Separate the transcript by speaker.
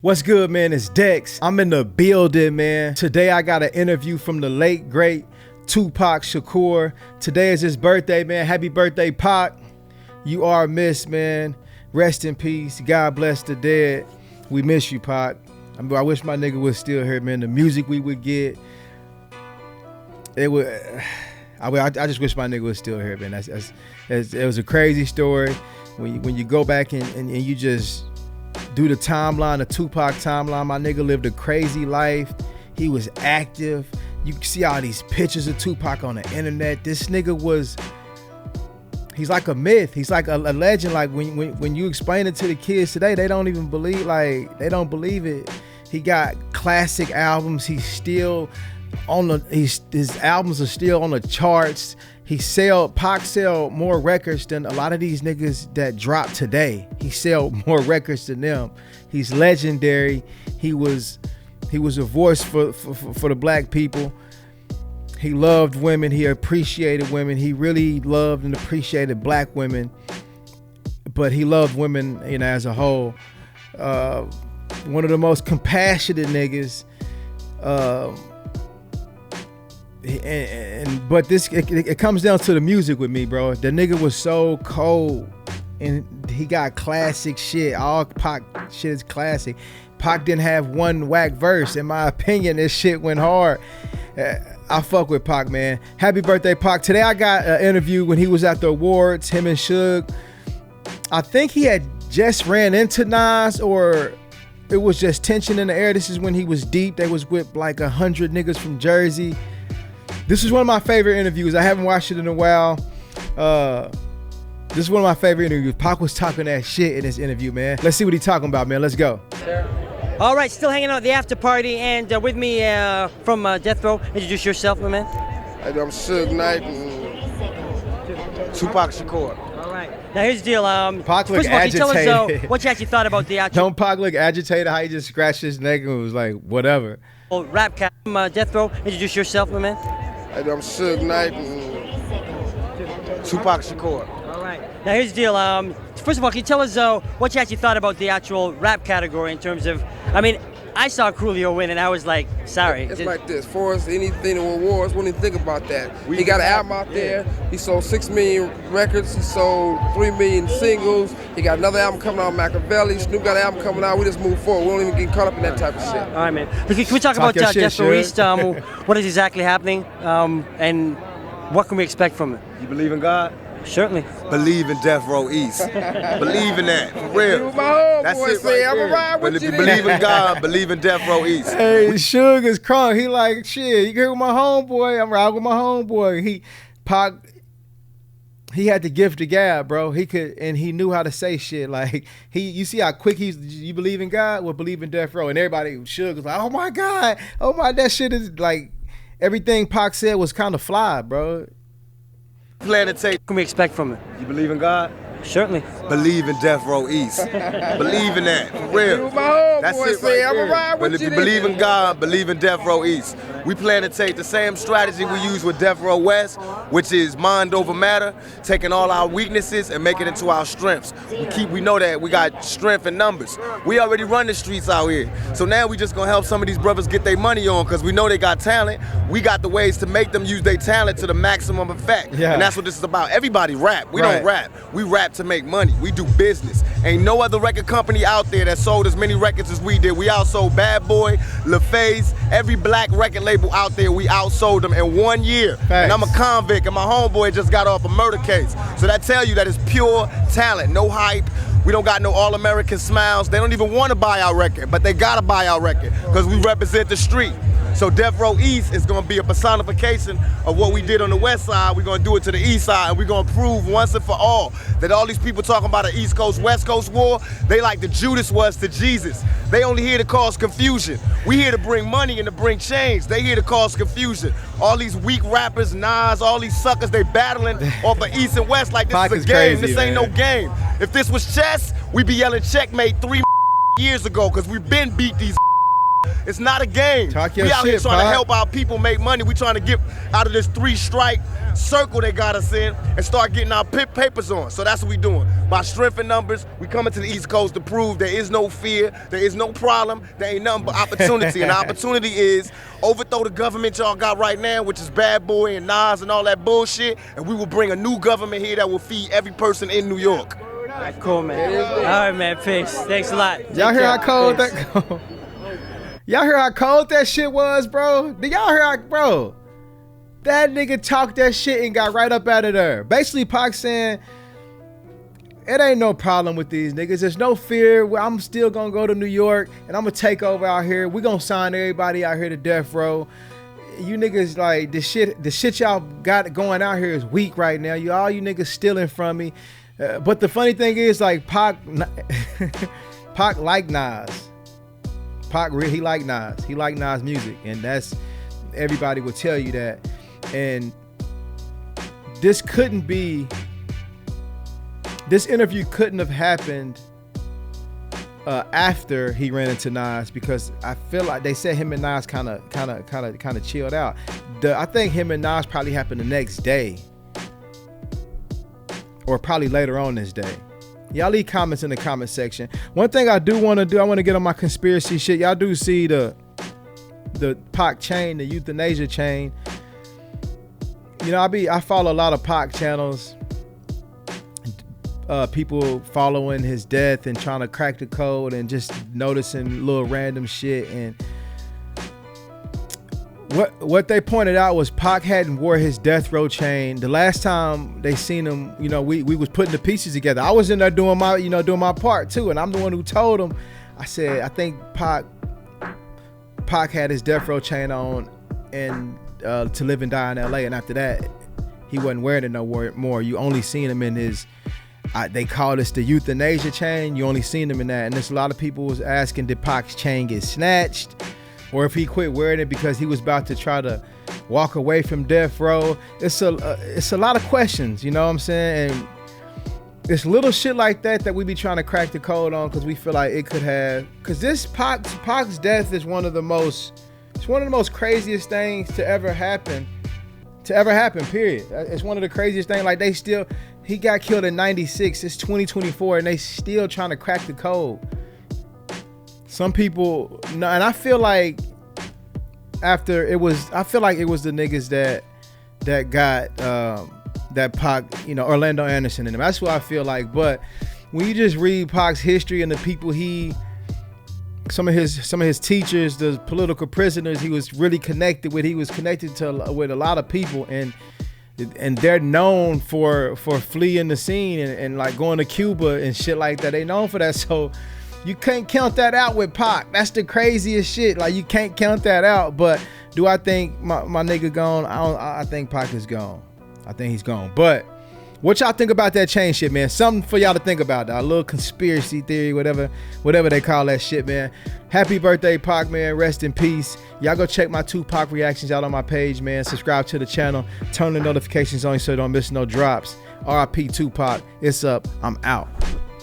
Speaker 1: What's good, man? It's Dex. I'm in the building, man. Today I got an interview from the late, great Tupac Shakur. Today is his birthday, man. Happy birthday, Pac. You are missed, man. Rest in peace. God bless the dead. We miss you, Pac. I wish my nigga was still here, man. The music we would get, it would. I just wish my nigga was still here, man. It was a crazy story. When you go back and you just do the timeline, the Tupac timeline, my nigga lived a crazy life. He was active. You can see all these pictures of Tupac on the internet. This nigga he's like a myth. He's like a legend. Like when you explain it to the kids today, they don't even believe, they don't believe it. He got classic albums. He's still on his albums are still on the charts. Pac sell more records than a lot of these niggas that drop today. He sell more records than them. He's legendary. He was a voice for the black people. He loved women. He appreciated women. He really loved and appreciated black women, but he loved women, as a whole. One of the most compassionate niggas. But it comes down to the music with me, bro. The nigga was so cold, and he got classic shit. All Pac shit is classic. Pac didn't have one whack verse. In my opinion, this shit went hard. I fuck with Pac, man. Happy birthday, Pac. Today I got an interview when he was at the awards, him and Suge. I think he had just ran into Nas, or it was just tension in the air. This is when he was deep. They was with like 100 niggas from Jersey. This is one of my favorite interviews. I haven't watched it in a while. This is one of my favorite interviews. Pac was talking that shit in this interview, man. Let's see what he's talking about, man. Let's go.
Speaker 2: All right, still hanging out at the after party, and with me from Death Row. Introduce yourself, my man.
Speaker 3: I'm Suge Knight and Tupac Shakur.
Speaker 2: All right. Now here's the deal.
Speaker 1: Pac looked
Speaker 2: first of all, can you tell us
Speaker 1: agitated.
Speaker 2: what you actually thought about the actual
Speaker 1: Don't Pac look agitated? How he just scratched his neck and was like, whatever.
Speaker 2: rap cat from Death Row? Introduce yourself, my man.
Speaker 3: I'm Suge Knight and Tupac Shakur.
Speaker 2: All right. Now here's the deal. First of all, can you tell us what you actually thought about the actual rap category in terms of, I saw Coolio win and I was like, sorry.
Speaker 3: It's like this. For us, anything in awards, wouldn't even think about that. He got an album out there. He sold 6 million records. He sold 3 million singles. He got another album coming out, Machiavelli. Snoop got an album coming out. We just move forward. We don't even get caught up in that type of shit.
Speaker 2: All right, man. Can we talk about Death Row East? What is exactly happening? And what can we expect from it?
Speaker 4: You believe in God?
Speaker 2: Certainly.
Speaker 4: Believe in Death Row East. Believe in that, for real. That's it right there. But if you believe in God, believe in Death Row East.
Speaker 1: Hey, Suge is crunk. He like, shit, you get with my homeboy. I'm riding with my homeboy. Pac, he had the gift of gab, bro. He could, and he knew how to say shit. Like, you see how quick you believe in God? Well, believe in Death Row. And everybody, Suge was like, oh my God. Oh my, that shit is like, everything Pac said was kind of fly, bro.
Speaker 4: Plan to take.
Speaker 2: What can we expect from it?
Speaker 4: You believe in God?
Speaker 2: Certainly.
Speaker 4: Believe in Death Row East. Believe in that, for real. That's it right there. But if you believe in God, believe in Death Row East. We plan to take the same strategy we use with Death Row West, which is mind over matter, taking all our weaknesses and making it into our strengths. We know that we got strength in numbers. We already run the streets out here. So now we just gonna help some of these brothers get their money on, because we know they got talent. We got the ways to make them use their talent to the maximum effect.
Speaker 1: Yeah.
Speaker 4: And that's what this is about. Everybody rap. We
Speaker 1: Right.
Speaker 4: don't rap. We rap to make money. We do business. Ain't no other record company out there that sold as many records as we did. We outsold Bad Boy, LaFace, every black record label out there, we outsold them in 1 year.
Speaker 1: Thanks.
Speaker 4: And I'm a convict, and my homeboy just got off a murder case. So that tell you that it's pure talent, no hype. We don't got no all-American smiles. They don't even want to buy our record, but they gotta buy our record, because we represent the street. So Death Row East is gonna be a personification of what we did on the West Side. We're gonna do it to the East Side, and we're gonna prove once and for all that all these people talking about an East Coast, West Coast war, they like the Judas was to Jesus. They only here to cause confusion. We here to bring money and to bring change. They here to cause confusion. All these weak rappers, Nas, all these suckers, they battling off of East and West like this
Speaker 1: Pac
Speaker 4: is a
Speaker 1: is
Speaker 4: game.
Speaker 1: crazy,
Speaker 4: This ain't
Speaker 1: man.
Speaker 4: no game. If this was chess, we'd be yelling checkmate 3 years ago, because we've been beat these It's not a game.
Speaker 1: Talk your
Speaker 4: we out here
Speaker 1: shit,
Speaker 4: trying to
Speaker 1: Pac.
Speaker 4: help our people make money. We trying to get out of this 3-strike circle they got us in and start getting our papers on. So that's what we doing. By strength in numbers, we coming to the East Coast to prove there is no fear, there is no problem, there ain't nothing but opportunity. And the opportunity is overthrow the government y'all got right now, which is Bad Boy and Nas and all that bullshit, and we will bring a new government here that will feed every person in New York.
Speaker 2: All right, cool, man. All right, man. Peace. Thanks a lot.
Speaker 1: Y'all hear how cold
Speaker 2: Peace.
Speaker 1: that? Y'all hear how cold that shit was, bro? Did y'all hear how, bro? That nigga talked that shit and got right up out of there. Basically, Pac saying, it ain't no problem with these niggas. There's no fear. I'm still gonna go to New York and I'm gonna take over out here. We gonna sign everybody out here to death row. You niggas, like, the shit y'all got going out here is weak right now. All you niggas stealing from me. But the funny thing is, like, Pac like Nas. Pac, he like Nas. He like Nas music, and that's, everybody will tell you that. And this interview couldn't have happened after he ran into Nas, because I feel like they said him and Nas kind of chilled out. I think him and Nas probably happened the next day, or probably later on this day. Y'all leave comments in the comment section. One thing I do want to do, I want to get on my conspiracy shit. Y'all do see the Pac chain, the euthanasia chain. You know, I follow a lot of Pac channels. People following his death and trying to crack the code and just noticing little random shit. And what they pointed out was Pac hadn't wore his death row chain. The last time they seen him, you know, we was putting the pieces together. I was in there doing my part too, and I'm the one who told him. I said, I think Pac had his death row chain on and To Live and Die in LA, and after that he wasn't wearing it no more. You only seen him in his they call this the euthanasia chain. You only seen him in that, and there's a lot of people was asking, did Pac's chain get snatched, or if he quit wearing it because he was about to try to walk away from death row. It's a lot of questions, you know what I'm saying? And it's little shit like that we be trying to crack the code on, because we feel like it could have, because this Pac's death is one of the most craziest things to ever happen, period. It's one of the craziest things. Like, he got killed in 96, it's 2024, and they still trying to crack the code. Some people, no, and I feel like it was the niggas that got that Pac, you know, Orlando Anderson in them. That's what I feel like. But when you just read Pac's history and the people some of his teachers, the political prisoners he was really connected with, he was connected with a lot of people, and they're known for fleeing the scene and like going to Cuba and shit like that. They known for that. So you can't count that out with Pac. That's the craziest shit. Like, you can't count that out. But do I think my nigga gone? I think Pac is gone. I think he's gone. But what y'all think about that chain shit, man? Something for y'all to think about, though. A little conspiracy theory, whatever they call that shit, man. Happy birthday, Pac, man. Rest in peace. Y'all go check my 2Pac reactions out on my page, man. Subscribe to the channel. Turn the notifications on so you don't miss no drops. RIP 2Pac. It's up. I'm out.